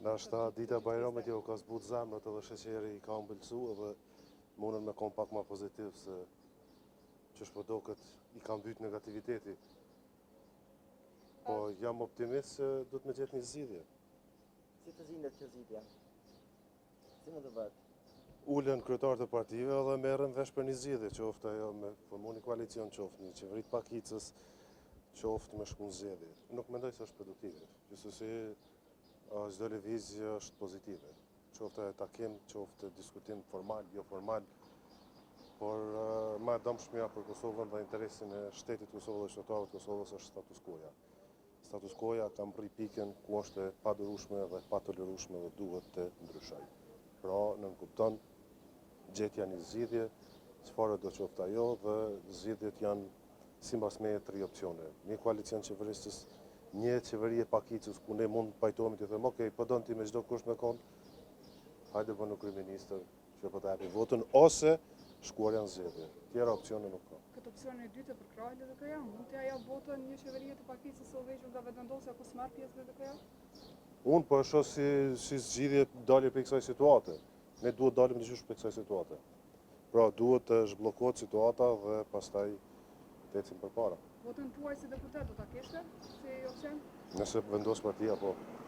Nashta dita e Bajramit jo ka zbut zemrat edhe sheqeri i ka ëmbëlsu edhe munën me kon pak ma pozitiv se që shpo doket i ka mbyt negativiteti. Po jam optimist se do të me gjetë një zgjidhje. Si të zindet kjo zgjidhje? Si më të bëhet? Ulen kryetarët e partive edhe merren vesh për një zgjidhje, qoftë ajo me formu një koalicion, qoftë një qeveri të pakicës, qoftë me shku në zgjedhje. Nuk mendoj se është produktive. Gjithsesi çdo lëvizje është pozitive. Qoftë takim, qoftë diskutim formal, jo formal, por ma e dëmshmja për Kosovën dhe interesin e shtetit Kosovë dhe qytetarëve të Kosovës është status quo-ja. Status quo-ja ka mri pikën ku është e padurueshme dhe pa tolerueshme dhe duhet të ndryshojë. Pra, nënkupton gjetja një zgjidhje, çfarë do qoftë ajo, dhe zgjidhjet janë sipas meje 3 opsione. Një koalicion qeverisës, një qeveri e pakicës ku ne mund pajtohemi të them, ok, po don ti me çdo kusht me kon, hajde bënu kryeministër që po të japin votën, ose shkuarja në zgjedhje. Tjera opsione nuk ka. Këtë opsionin e dytë e përkrahët LDK-ja, mund t'ja jap votën një qeverie të pakicës së vegjël nga vetëvendosja ku s'merr pjesë LDK-ja? Unë po e shoh si zgjidhje dalje për kësaj situate. Ne duhet dalim dyshosh për kësaj situate. Pra duhet të zhbllokohet situata dhe pastaj të ecim përpara. Votën tuaj si deputet do ta kishte si opsion? Nëse vendos partia, po.